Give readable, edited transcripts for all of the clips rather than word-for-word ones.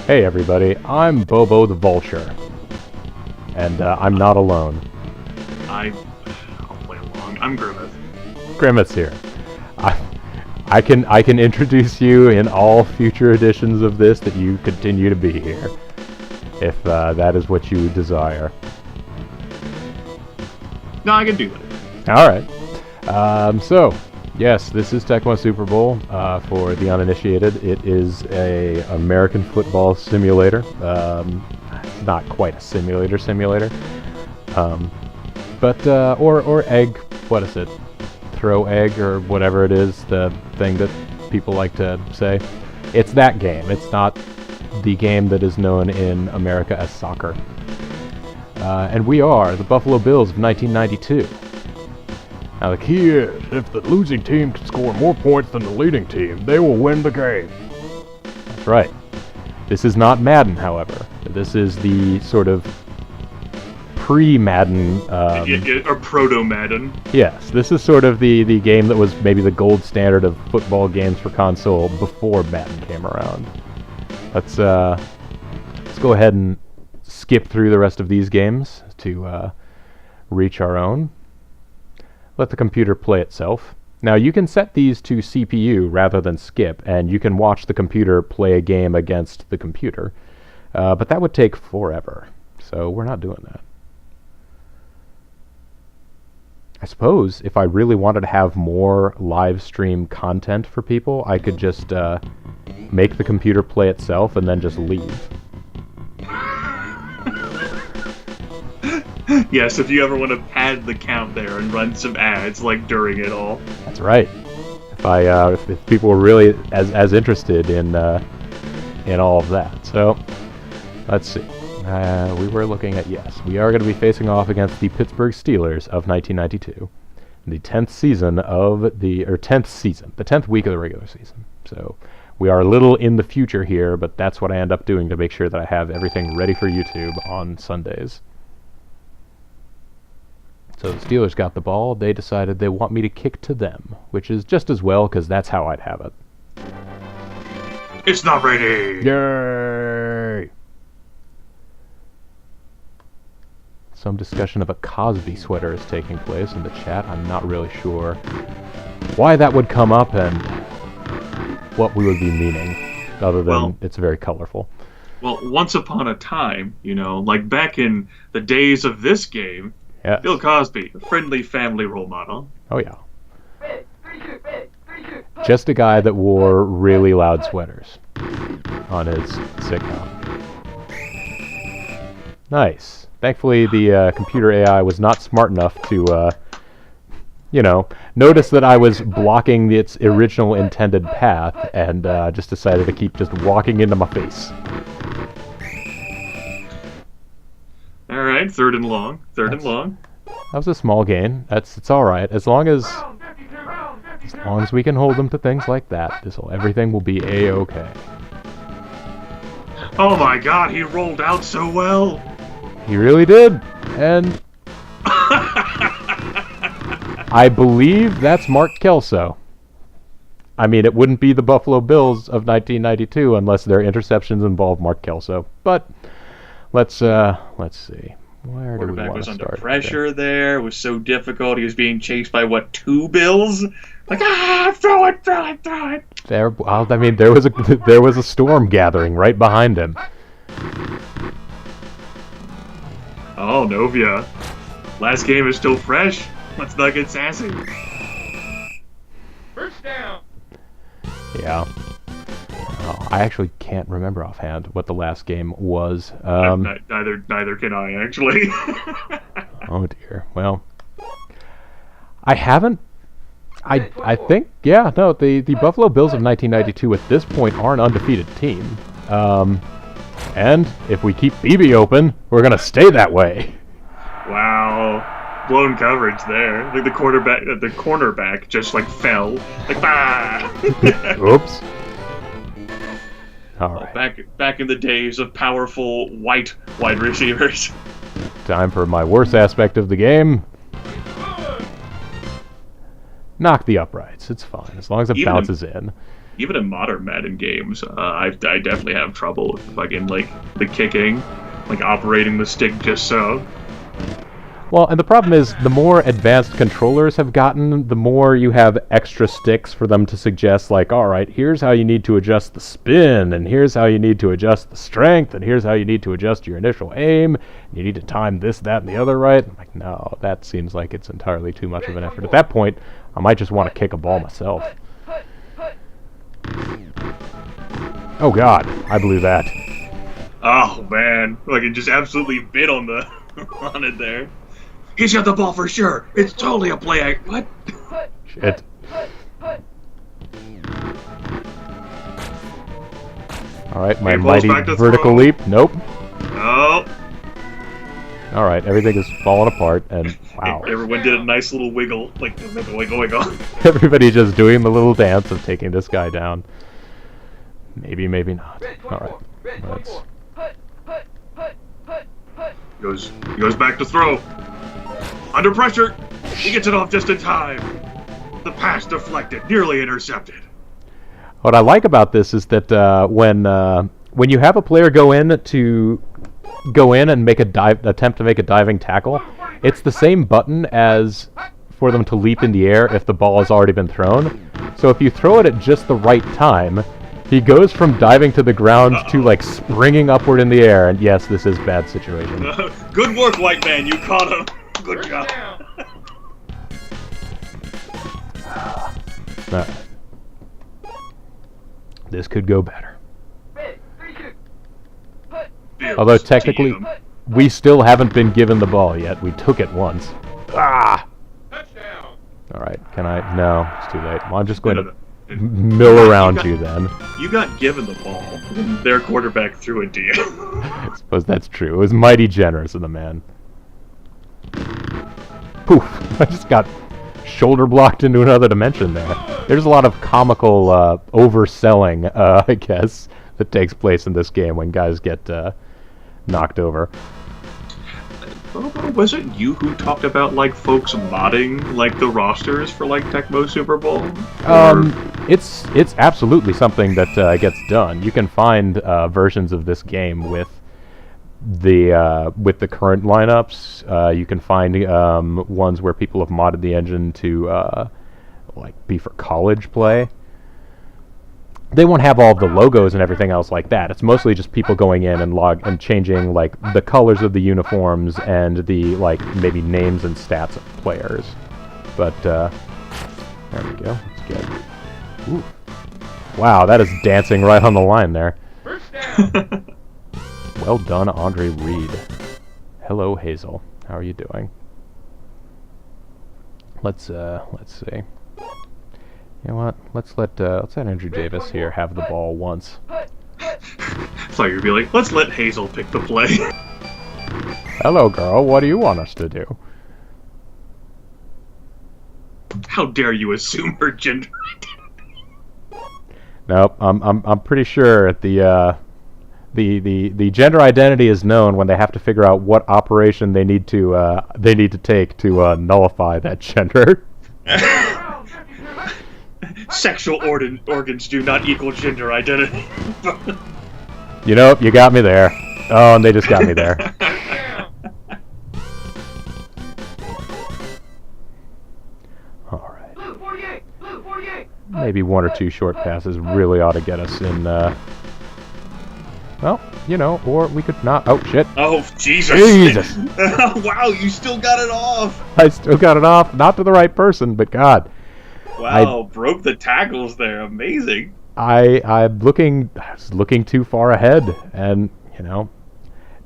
Hey everybody, I'm Bobo the Vulture, and I'm not alone. I'll play along. I'm Grimace. Grimace here. I can introduce you in all future editions of this that you continue to be here, if that is what you desire. No, I can do that. All right. So, yes, this is Tecmo Super Bowl. For the uninitiated, it is a American football simulator. It's not quite a simulator. But or egg. What is it? Throw egg or whatever it is. The thing that people like to say. It's that game. It's not the game that is known in America as soccer. And we are the Buffalo Bills of 1992. Now the key is, if the losing team can score more points than the leading team, they will win the game. That's right. This is not Madden, however. This is the sort of pre-Madden... or proto-Madden. Yes, this is sort of the game that was maybe the gold standard of football games for console before Madden came around. Let's go ahead and skip through the rest of these games to reach our own. Let the computer play itself. Now you can set these to CPU rather than skip, and you can watch the computer play a game against the computer. But that would take forever, so we're not doing that. I suppose if I really wanted to have more live stream content for people, I could just make the computer play itself and then just leave. Yes, if you ever want to pad the count there and run some ads like during it all. That's right. If people were really as interested in all of that. So let's see. We were looking at, yes, we are going to be facing off against the Pittsburgh Steelers of 1992, the 10th season of the 10th week of the regular season. So we are a little in the future here, but that's what I end up doing to make sure that I have everything ready for YouTube on Sundays. So the Steelers got the ball. They decided they want me to kick to them, which is just as well, because that's how I'd have it. It's not ready! Yay! Some discussion of a Cosby sweater is taking place in the chat. I'm not really sure why that would come up and what we would be meaning, other than it's very colorful. Well, once upon a time, like back in the days of this game, yes. Bill Cosby, a friendly family role model. Oh, yeah. Just a guy that wore really loud sweaters on his sitcom. Nice. Thankfully, the computer AI was not smart enough to, notice that I was blocking its original intended path and just decided to keep just walking into my face. All right, third and long. That was a small gain. It's all right as long as we can hold them to things like that. Everything will be a-okay. Oh my God, he rolled out so well. He really did, and I believe that's Mark Kelso. I mean, it wouldn't be the Buffalo Bills of 1992 unless their interceptions involve Mark Kelso. But let's see. Where do we want to start? Quarterback was under pressure there. It was so difficult. He was being chased by, two Bills? Like, throw it! There was a storm gathering right behind him. Oh, Novia. Last game is still fresh. Let's not get sassy. First down. Yeah. Oh, I actually can't remember offhand what the last game was. Neither can I, actually. Oh dear. Well, I haven't. I think, yeah, no, the Buffalo Bills of 1992 at this point are an undefeated team. And if we keep BB open, we're gonna stay that way. Wow, blown coverage there. Like the cornerback just fell. Like, bah! Oops. All right. Back in the days of powerful white wide receivers. Time for my worst aspect of the game. Knock the uprights. It's fine as long as it bounces in. even in modern Madden games, I definitely have trouble with fucking like the kicking, like operating the stick just so. Well, and the problem is, the more advanced controllers have gotten, the more you have extra sticks for them to suggest, like, all right, here's how you need to adjust the spin, and here's how you need to adjust the strength, and here's how you need to adjust your initial aim. You need to time this, that, and the other right. I'm like, no, that seems like it's entirely too much of an effort. At that point, I might just want to kick a ball myself. Oh God, I blew that. Oh man, like it just absolutely bit on the on it there. He's got the ball for sure. It's totally a play act. What? Shit. Alright, my mighty vertical leap. Nope. Oh. Alright, everything is falling apart, and wow. Everyone did a nice little wiggle, like wiggle. Everybody just doing the little dance of taking this guy down. Maybe, maybe not. Alright, let's... Goes back to throw. Under pressure, he gets it off just in time. The pass deflected, nearly intercepted. What I like about this is that when you have a player go in and make attempt to make a diving tackle, it's the same button as for them to leap in the air if the ball has already been thrown. So if you throw it at just the right time, he goes from diving to the ground to like springing upward in the air, and yes, this is bad situation. Good work, white man. You caught him. Good job. This could go better. Although technically, we still haven't been given the ball yet. We took it once. Ah! Alright, can I? No, it's too late. Well, I'm just going to mill around you then. You got given the ball. Their quarterback threw it to you. I suppose that's true. It was mighty generous of the man. Poof! I just got shoulder blocked into another dimension there. There's a lot of comical overselling, I guess, that takes place in this game when guys get knocked over. Was it you who talked about like folks modding like the rosters for like Tecmo Super Bowl? It's absolutely something that gets done. You can find versions of this game with the current lineups. You can find ones where people have modded the engine to like be for college play. They won't have all the logos and everything else like that. It's mostly just people going in and changing like the colors of the uniforms and the like maybe names and stats of players. But there we go. Let's get. Ooh. Wow, that is dancing right on the line there. Well done, Andre Reed. Hello, Hazel. How are you doing? Let's see. You know what? Let's let Andrew Davis here have the ball once. So you'd be like, let's let Hazel pick the play. Hello, girl. What do you want us to do? How dare you assume her gender? Nope. I'm pretty sure the gender identity is known when they have to figure out what operation they need to take to nullify that gender. Sexual organs do not equal gender identity. You know, you got me there. Oh, and they just got me there. Alright. Maybe one or two short passes really ought to get us in, well, you know, or we could not. Oh, shit. Oh, Jesus. Jesus. Wow, you still got it off. I still got it off. Not to the right person, but God. Wow, broke the tackles there. Amazing. I was looking too far ahead, and, you know,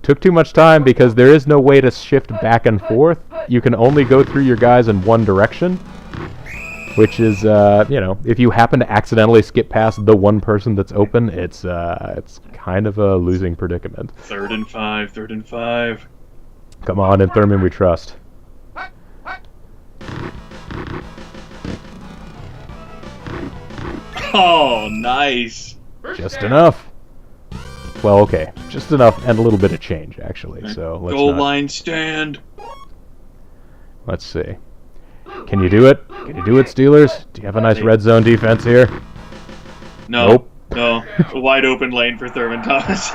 took too much time because there is no way to shift back and forth. You can only go through your guys in one direction, which is, you know, if you happen to accidentally skip past the one person that's open, it's kind of a losing predicament. 3rd and 5, 3rd and 5. Come on, in Thurman we trust. Oh, nice. Just enough. Well, okay. Just enough and a little bit of change, actually. So let's Goal line stand. Let's see. Can you do it? Can you do it, Steelers? Do you have a nice red zone defense here? No. Nope. No. A wide open lane for Thurman Thomas.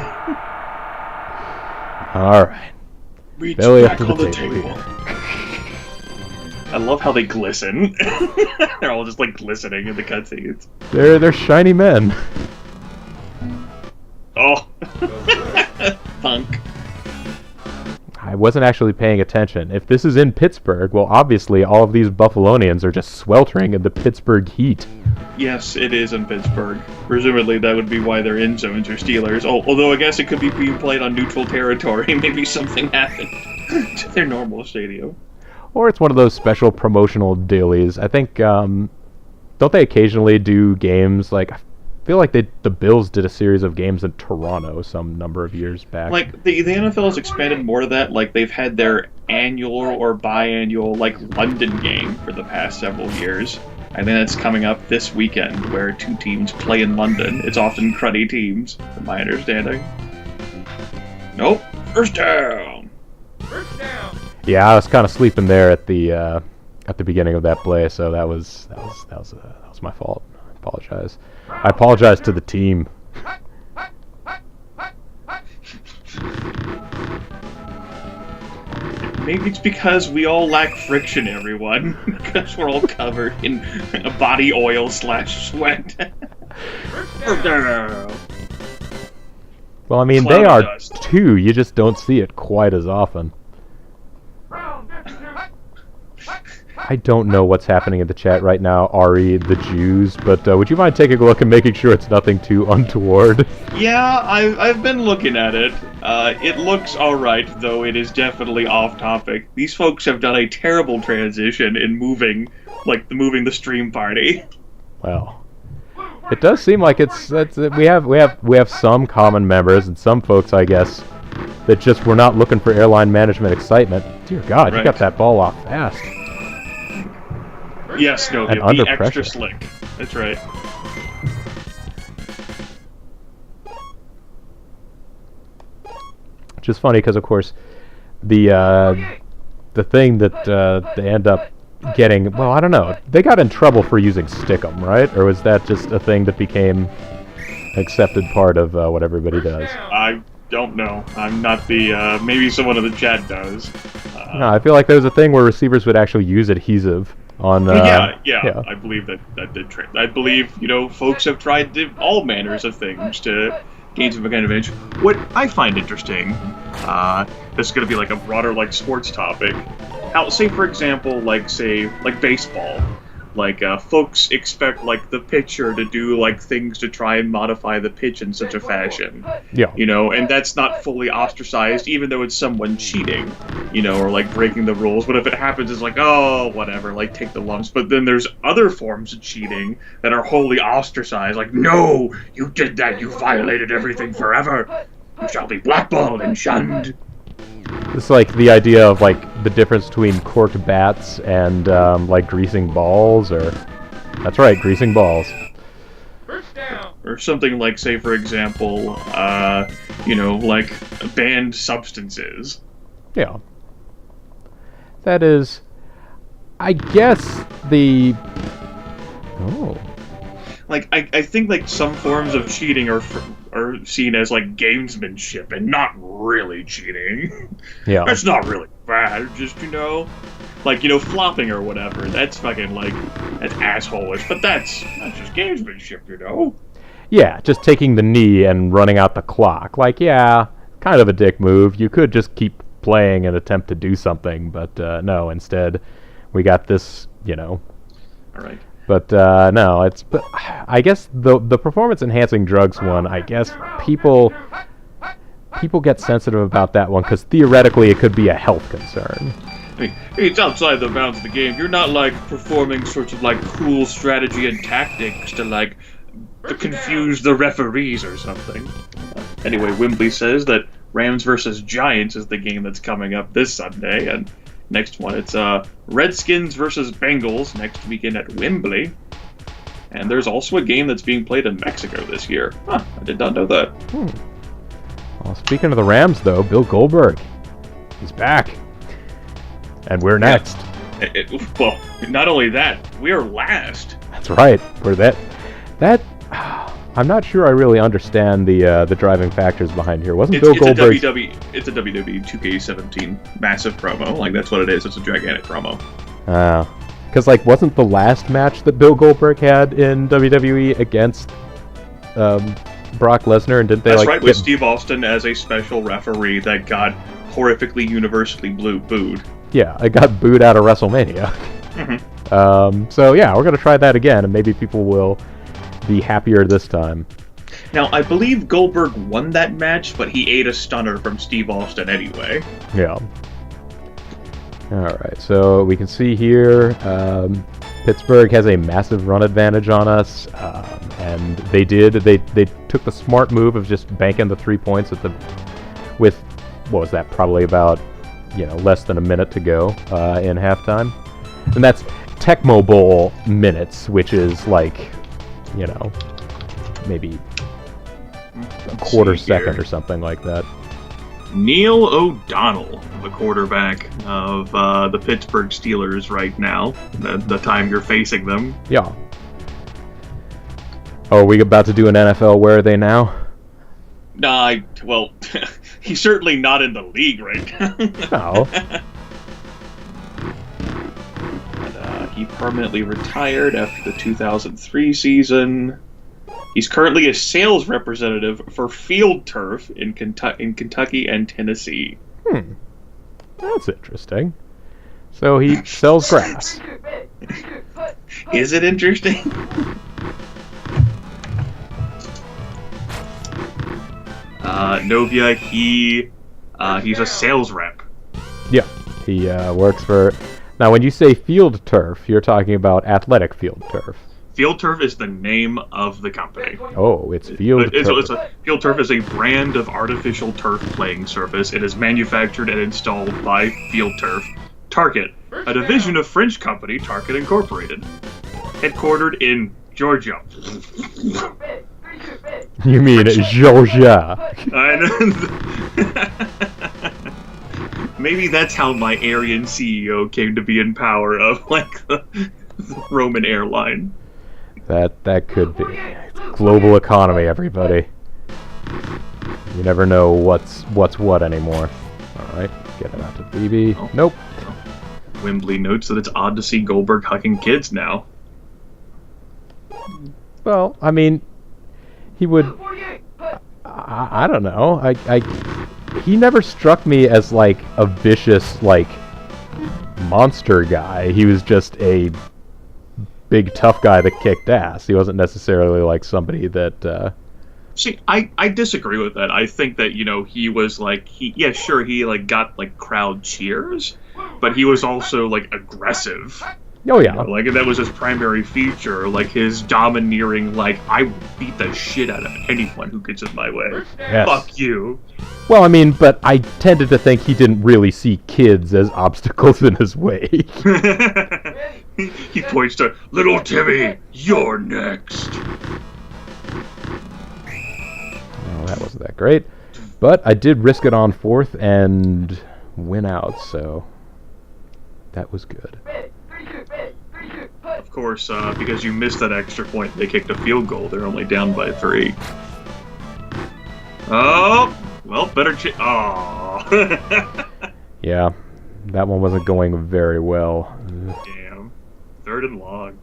All right. Reach Belly up back to the on the table table. here. I love how they glisten. They're all just like glistening in the cutscenes. They're shiny men. Oh. Punk. I wasn't actually paying attention. If this is in Pittsburgh, well, obviously all of these Buffalonians are just sweltering in the Pittsburgh heat. Yes, it is in Pittsburgh. Presumably that would be why their end zones are Steelers. Oh, although I guess it could be being played on neutral territory. Maybe something happened to their normal stadium. Or it's one of those special promotional dealies. I think, don't they occasionally do games, like, I feel like the Bills did a series of games in Toronto some number of years back. Like, the NFL has expanded more to that. Like, they've had their annual or biannual, like, London game for the past several years. I think that's coming up this weekend, where two teams play in London. It's often cruddy teams, from my understanding. Nope. First down! First down. Yeah, I was kind of sleeping there at the beginning of that play, so that was my fault. I apologize. I apologize to the team. Maybe it's because we all lack friction, everyone. Because we're all covered in body oil / sweat. First down! Well, I mean, Cloud they are dust. too. You just don't see it quite as often. I don't know what's happening in the chat right now, Ari, the Jews, but would you mind taking a look and making sure it's nothing too untoward? Yeah, I've been looking at it. It looks alright, though it is definitely off topic. These folks have done a terrible transition in moving the stream party. Well, it does seem like we have some common members and some folks, I guess, that just were not looking for airline management excitement. Dear God, you Right. got that ball off fast. Yes, no, And the under extra pressure. slick. That's right. Which is funny because, of course, the thing that they end up getting, well, I don't know. They got in trouble for using Stickum, right? Or was that just a thing that became an accepted part of what everybody does? I don't know. I'm not the, maybe someone in the chat does. No, I feel like there was a thing where receivers would actually use adhesive on. Yeah. I believe that did trend. I believe, folks have tried all manners of things to gain some kind of edge. What I find interesting, this is going to be like a broader, like, sports topic. Now, say, for example, like baseball. Like, folks expect, like, the pitcher to do, like, things to try and modify the pitch in such a fashion. Yeah. And that's not fully ostracized, even though it's someone cheating, or, like, breaking the rules. But if it happens, it's like, oh, whatever, like, take the lumps. But then there's other forms of cheating that are wholly ostracized. Like, no, you did that, you violated everything forever. You shall be blackballed and shunned. It's like the idea of like the difference between corked bats and like greasing balls, or that's right, greasing balls. First down. Or something like, say, for example, like banned substances. Yeah. That is, I guess the. Oh. Like, I think, like, some forms of cheating are seen as, like, gamesmanship and not really cheating. Yeah. That's not really bad, just, like, flopping or whatever. That's fucking, like, that's asshole-ish, but that's just gamesmanship, Yeah, just taking the knee and running out the clock. Like, yeah, kind of a dick move. You could just keep playing and attempt to do something, but no, instead, we got this, Alright. But no, but I guess the performance enhancing drugs one, I guess people get sensitive about that one because theoretically it could be a health concern. Hey, it's outside the bounds of the game. You're not, like, performing sorts of, like, cool strategy and tactics to, like, to confuse the referees or something. Anyway, Wembley says that Rams versus Giants is the game that's coming up this Sunday, and next one, it's Redskins versus Bengals next weekend at Wembley. And there's also a game that's being played in Mexico this year. Huh, I did not know that. Well, speaking of the Rams, though, Bill Goldberg, he's back. And we're next. Well, not only that, we are last. That's right. We're that I'm not sure I really understand the driving factors behind here. Wasn't It's, Bill it's a Goldberg? it's a WWE 2K17 massive promo. Like, that's what it is. It's a gigantic promo. Because like, wasn't the last match that Bill Goldberg had in WWE against Brock Lesnar, and didn't they That's like right, with Steve Austin as a special referee that got horrifically universally booed. Yeah, I got booed out of WrestleMania. So yeah, we're gonna try that again, and maybe people will be happier this time. Now, I believe Goldberg won that match, but he ate a stunner from Steve Austin anyway. Yeah. Alright, so we can see here, Pittsburgh has a massive run advantage on us, and they took the smart move of just banking the 3 points with, what was that, probably about, less than a minute to go in halftime. And that's Tecmo Bowl minutes, which is like, maybe a quarter second or something like that. Neil O'Donnell, the quarterback of the Pittsburgh Steelers right now, the time you're facing them. Yeah. Oh, are we about to do an NFL Where Are They Now? Well, he's certainly not in the league right now. No. But, he permanently retired after the 2003 season. He's currently a sales representative for Field Turf in Kentucky and Tennessee. That's interesting. So he sells grass. Is it interesting? Novia, he's a sales rep. Yeah, he works for... Now, when you say field turf, you're talking about athletic field turf. Field Turf is the name of the company. Oh, it's Field Turf. Field Turf is a brand of artificial turf playing surface. It is manufactured and installed by Field Turf. Target, a division of French company Target Incorporated. Headquartered in Georgia. You mean Georgia? I know. Maybe that's how my Aryan CEO came to be in power of, like, the Roman airline. That could be. Global economy, everybody. You never know what's what anymore. Alright, get it out to BB. Oh. Nope. Wembley notes that it's odd to see Goldberg hugging kids now. Well, I mean, he would... I don't know. He never struck me as, like, a vicious, like, monster guy. He was just a big tough guy that kicked ass. He wasn't necessarily like somebody that See, I disagree with that. I think that, he was like, he like got like crowd cheers, but he was also like aggressive. Oh yeah. Like that was his primary feature, like his domineering, like, I beat the shit out of anyone who gets in my way. Yes. Fuck you. Well, I mean, but I tended to think he didn't really see kids as obstacles in his way. He points to, little Timmy, you're next. Oh, that wasn't that great. But I did risk it on fourth and win out, so that was good. Of course, because you missed that extra point, they kicked a field goal. They're only down by 3. Oh, well, better oh. Yeah, that one wasn't going very well. Damn. 3rd and long.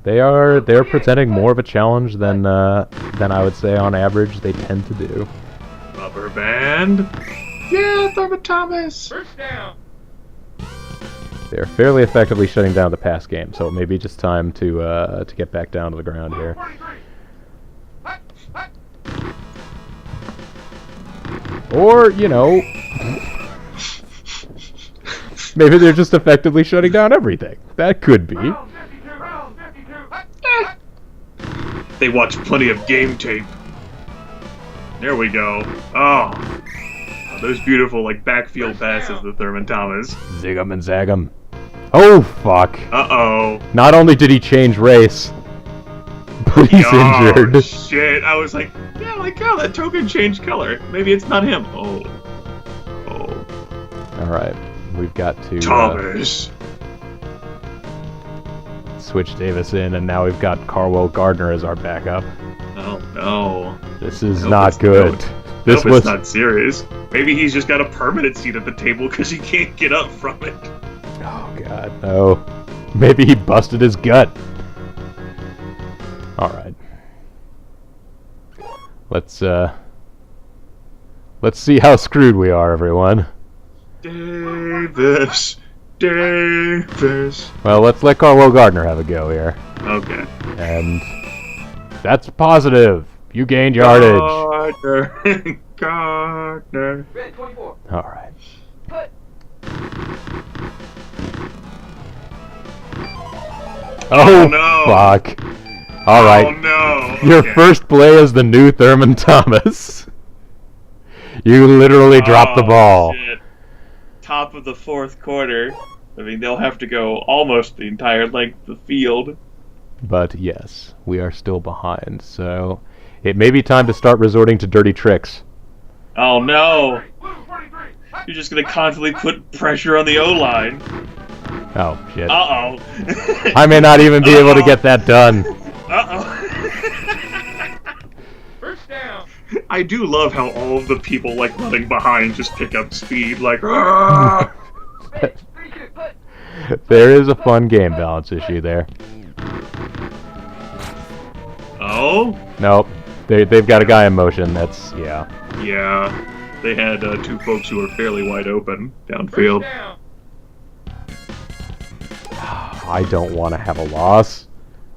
They're presenting more of a challenge than I would say on average they tend to do. Rubber band. Yeah, Thurman Thomas. First down. They're fairly effectively shutting down the pass game, so it may be just time to get back down to the ground here. Or, maybe they're just effectively shutting down everything. That could be. They watch plenty of game tape. There we go. Oh, those beautiful, like, backfield passes to Thurman Thomas. Zig 'em and zag 'em. Oh, fuck. Uh-oh. Not only did he change race, but he's injured. Oh, shit. I was like, yeah, like, oh, that token changed color. Maybe it's not him. Oh. Alright, we've got to Thomas. switch Davis in, and now we've got Carwell Gardner as our backup. Oh, no. no. This is Nope, not it's- good. nope. This Nope, was it's not serious. Maybe he's just got a permanent seat at the table because he can't get up from it. oh god, no. Maybe he busted his gut. All right. Let's see how screwed we are, everyone. Davis. Well, let's let Carlo Gardner have a go here. Okay. And that's positive. You gained yardage. Gardner. Red 24. All right. Put. Oh, no. fuck. All right. Oh no. Your Okay. first play is the new Thurman Thomas. You literally dropped the Oh, ball. shit. Top of the fourth quarter. I mean, they'll have to go almost the entire length of the field. But yes, we are still behind, so it may be time to start resorting to dirty tricks. Oh no. Blue 43. You're just gonna constantly put pressure on the O-line. Oh, shit. Uh-oh. I may not even be able to get that done. Uh-oh. First down. I do love how all of the people, like, running behind just pick up speed, like, "Argh!" Red 32. Put. There is a fun game balance issue there. Oh? Nope. They've got a guy in motion. That's, yeah. Yeah. They had two folks who were fairly wide open First downfield. down. I don't want to have a loss.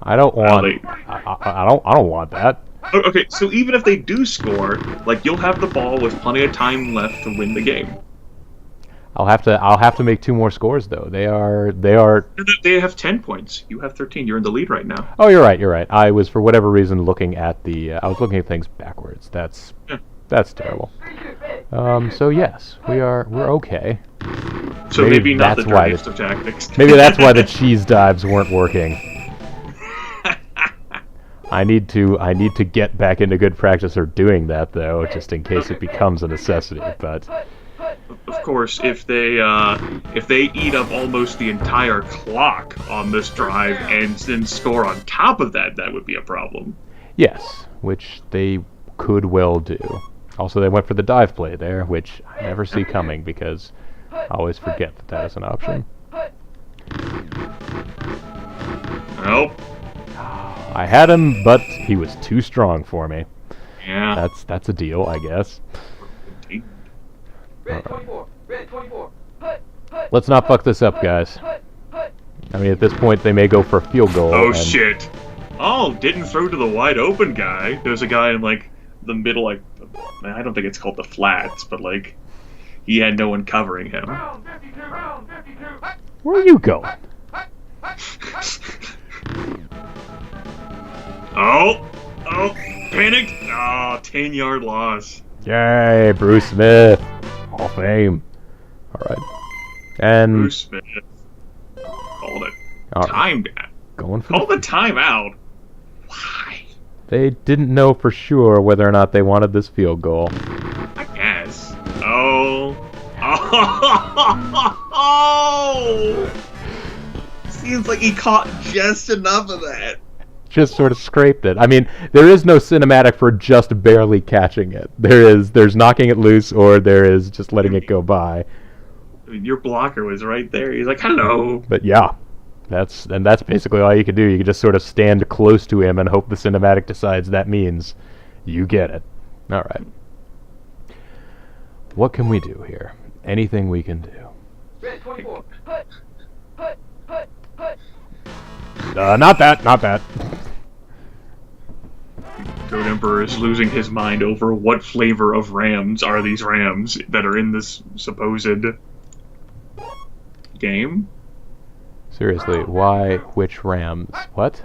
I don't want. they- I don't want that. Oh, okay, so even if they do score, like, you'll have the ball with plenty of time left to win the game. I'll have to make 2 more scores though. They are. They have 10 points. You have 13. You're in the lead right now. Oh, you're right. You're right. I was for whatever reason looking at the. I was looking at things backwards. That's terrible. 32. Red. So yes, we're okay. So Maybe maybe not the that's why dirtiest of tactics. Maybe that's why the cheese dives weren't working. I need to get back into good practice of doing that though, just in case it becomes a necessity. But Of course, if they eat up almost the entire clock on this drive and then score on top of that, that would be a problem. yes, which they could well do. Also, they went for the dive play there, which I never see coming because I always forget that that is an option. Nope. I had him, but he was too strong for me. Yeah. That's a deal, I guess. Red 24. Red 24. Put. Let's not fuck this up, guys. I mean, at this point, they may go for a field goal. Oh and shit. Oh, didn't throw to the wide open guy. There's a guy in like the middle, like I don't think it's called the flats, but like he had no one covering him. Round 52. Round 52. Where are you going? Oh, panicked. Oh, 10-yard loss. Yay, Bruce Smith. Hall of Fame. Alright. And Bruce Smith called it. all right, Timed. going for Call the, the timeout. Why? they didn't know for sure whether or not they wanted this field goal. I guess. Oh. Oh. Seems like he caught just enough of that. Just sort of scraped it. I mean, there is no cinematic for just barely catching it. There's knocking it loose or there is just letting it go by. I mean, your blocker was right there. He's like, hello. But yeah, that's basically all you can do. You can just sort of stand close to him and hope the cinematic decides that means you get it. All right. What can we do here? Anything we can do? Red 24. Put. Not that. Goat Emperor is losing his mind over what flavor of Rams are these Rams that are in this supposed game. Seriously, why? Which Rams? What?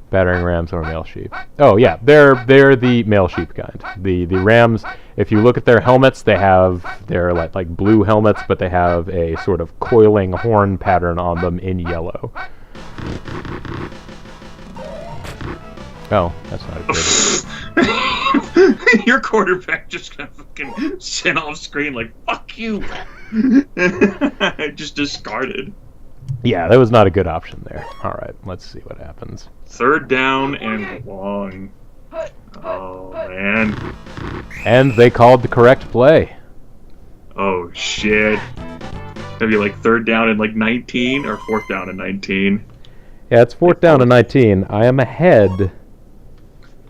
Battering rams or male sheep? Oh yeah, they're the male sheep kind. The rams. If you look at their helmets, they're like blue helmets, but they have a sort of coiling horn pattern on them in yellow. Oh, that's not a good. Your quarterback just got fucking sent off screen like fuck you. Just discarded. Yeah, that was not a good option there. All right, let's see what happens. 3rd down and long. Oh, man. And they called the correct play. Oh, shit. Maybe like 3rd down and like 19 or 4th down and 19. Yeah, it's 4th down and 19. I am ahead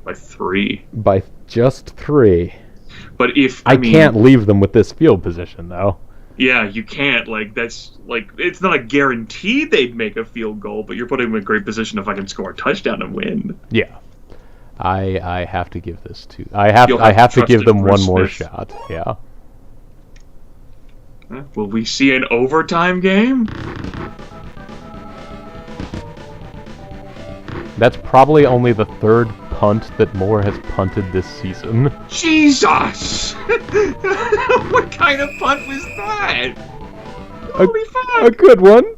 By 3. by just 3. But if I can't leave them with this field position, though. Yeah, you can't. Like, that's like, it's not a guarantee they'd make a field goal, but you're putting them in a great position if I can score a touchdown and win. Yeah. I have to give this to... I have to give them one more shot. Yeah. Will we see an overtime game? That's probably only the 3rd punt that Moore has punted this season. Jesus! What kind of punt was that? Holy fuck! A good one.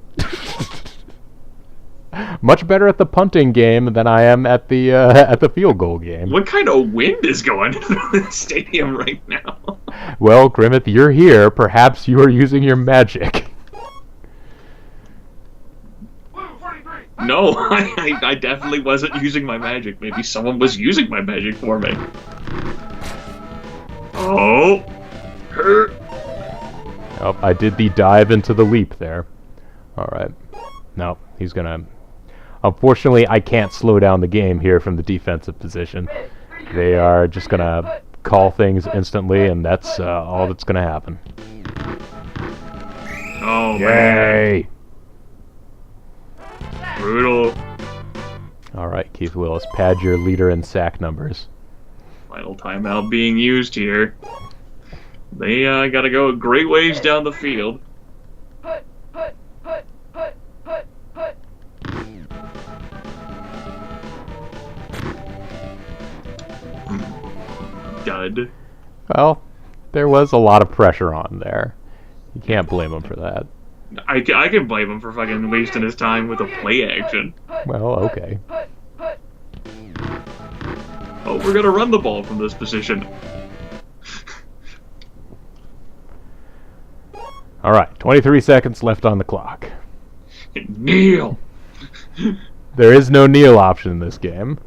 Much better at the punting game than I am at the field goal game. What kind of wind is going through the stadium right now? Well, Grimmett, you're here. Perhaps you are using your magic. No, I definitely wasn't using my magic. Maybe someone was using my magic for me. Oh! Hurt! Oh, I did the dive into the leap there. Alright. No, he's gonna... Unfortunately, I can't slow down the game here from the defensive position. They are just gonna call things instantly, and that's all that's gonna happen. Oh, Yay! man. Brutal. Alright, Keith Willis, pad your leader and sack numbers. Final timeout being used here. They gotta go a great ways down the field. Dud. Well, there was a lot of pressure on there. You can't blame him for that. I can blame him for fucking wasting his time with a play action. Well, okay. Oh, we're gonna run the ball from this position. Alright, 23 seconds left on the clock. Kneel! There is no kneel option in this game.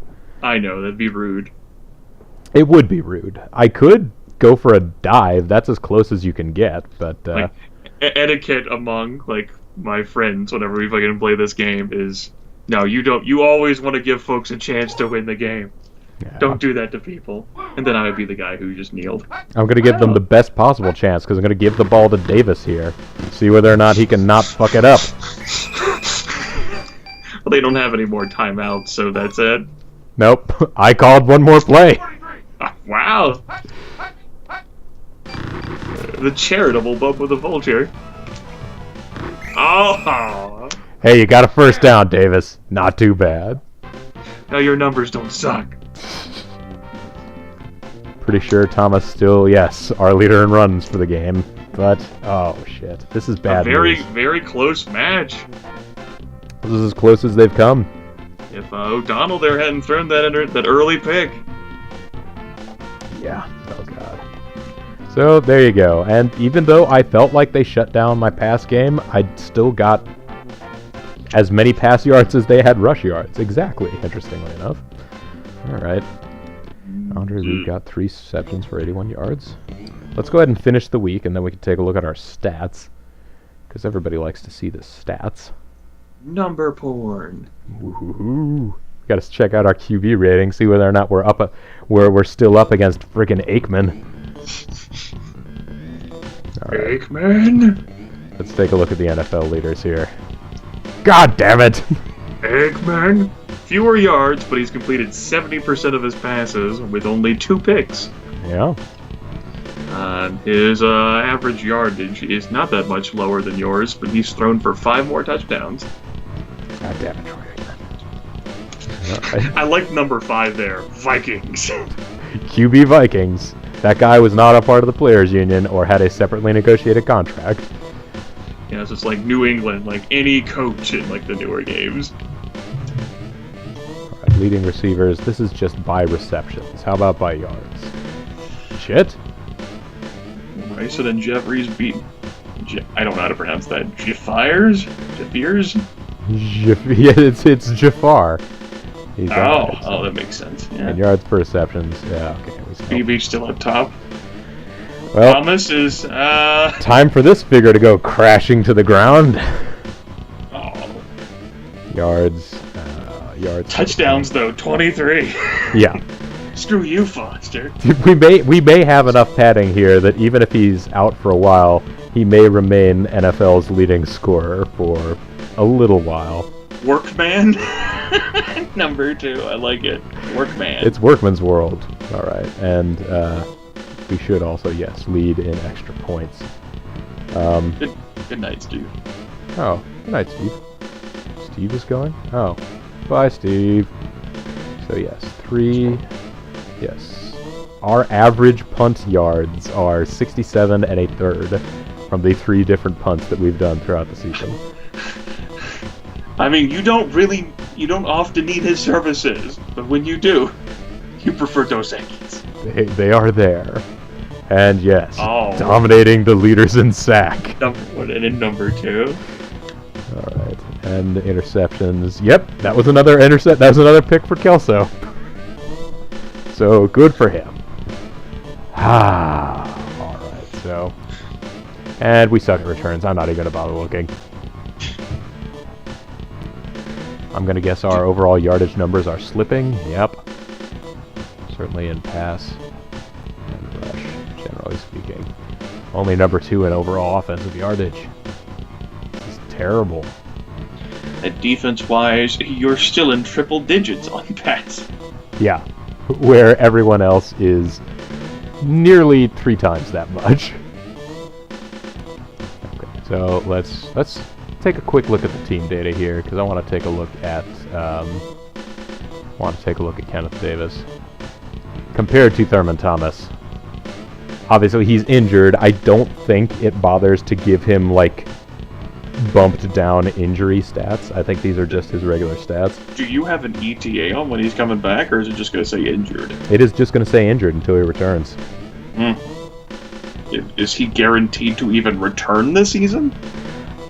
I know, that'd be rude. It would be rude. I could go for a dive. That's as close as you can get, but... Like, etiquette among, like, my friends whenever we fucking play this game is... No, you don't. You always want to give folks a chance to win the game. yeah. Don't do that to people. And then I would be the guy who just kneeled. I'm going to give them the best possible chance, because I'm going to give the ball to Davis here. See whether or not he can not fuck it up. Well, they don't have any more timeouts, so that's it. Nope. I called one more play. Wow! The charitable bump with a vulture. Oh! Hey, you got a first down, Davis. Not too bad. Now your numbers don't suck. Pretty sure Thomas still, yes, our leader in runs for the game. But, oh shit. This is bad A very, news. very close match. This is as close as they've come. If O'Donnell there hadn't thrown that early pick. Yeah. Oh god. So there you go. And even though I felt like they shut down my pass game, I still got as many pass yards as they had rush yards. Exactly, interestingly enough. Alright. Andre Lee got 3 receptions for 81 yards. Let's go ahead and finish the week, and then we can take a look at our stats. Because everybody likes to see the stats. Number porn. Woohoo! Got to check out our QB rating, see whether or not we're still up against friggin' Aikman. Alright, Eggman. let's take a look at the NFL leaders here. God damn it! Eggman. Fewer yards, but he's completed 70% of his passes with only 2 picks. Yeah. His average yardage is not that much lower than yours, but he's thrown for 5 more touchdowns. God damn it, Troy Aikman. I like number 5 there. Vikings. QB Vikings. That guy was not a part of the players' union or had a separately negotiated contract. Yeah, it's just like New England, like any coach in like the newer games. Alright, leading receivers. This is just by receptions. How about by yards? Shit. Bryson and Jeffries beat. I don't know how to pronounce that. Jaffiers? Yeah, it's Jafar. He's got Oh, that makes sense. Yeah. And yards per receptions. Yeah, okay. BB's still on top. Well, Thomas is, time for this figure to go crashing to the ground. Oh. Yards. Touchdowns, though, 23. Yeah. Screw you, Foster. We may have enough padding here that even if he's out for a while, he may remain NFL's leading scorer for a little while. Workman? Number 2, I like it. Workman. It's Workman's World. All right. And we should also, yes, lead in extra points. Good night, Steve. Oh, good night, Steve. Steve is going? Oh. Bye, Steve. So, yes, 3. Yes. Our average punt yards are 67 and a third from the 3 different punts that we've done throughout the season. I mean, you don't often need his services, but when you do, you prefer Dos Equis. They are there. And yes, Oh. dominating the leaders in sack. Number 1 and in number 2. All right, and interceptions. Yep, that was another intercept. That was another pick for Kelso. So good for him. All right. So, and we suck at returns. I'm not even gonna bother looking. I'm gonna guess our overall yardage numbers are slipping. Yep. Certainly in pass and rush, generally speaking. Only number 2 in overall offensive yardage. This is terrible. And defense-wise, you're still in triple digits on pass. Yeah, where everyone else is nearly 3 times that much. Okay, so let's take a quick look at the team data here because I want to take a look at Kenneth Davis compared to Thurman Thomas. Obviously, he's injured. I don't think it bothers to give him like bumped down injury stats. I think these are just his regular stats. Do you have an ETA on when he's coming back, or is it just going to say injured? It is just going to say injured until he returns. Is he guaranteed to even return this season?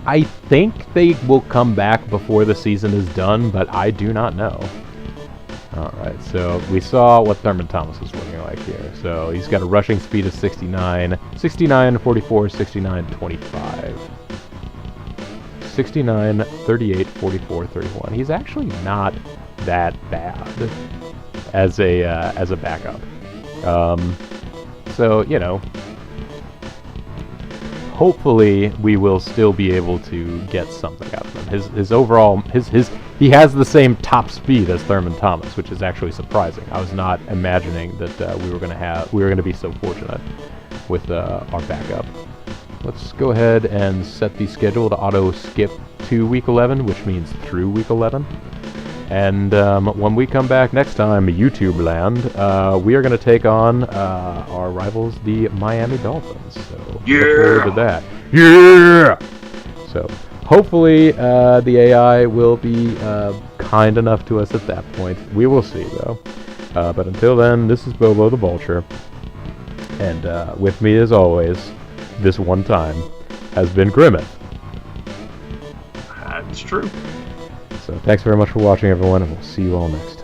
I think they will come back before the season is done, but I do not know. Alright, so we saw what Thurman Thomas is looking like here. So he's got a rushing speed of 69, 69, 44, 69, 25. 69, 38, 44, 31. He's actually not that bad as a backup. So, you know, hopefully we will still be able to get something out of him. His overall he has the same top speed as Thurman Thomas, which is actually surprising. I was not imagining that we were going to be so fortunate with our backup. Let's go ahead and set the schedule to auto skip to week 11, which means through week 11. And when we come back next time, YouTube land, we are going to take on our rivals, the Miami Dolphins. So look forward to that. Yeah! So hopefully the AI will be kind enough to us at that point. We will see, though. But until then, this is Bobo the Vulture. And with me, as always, this one time, has been Grimmett. That's true. So thanks very much for watching, everyone, and we'll see you all next time.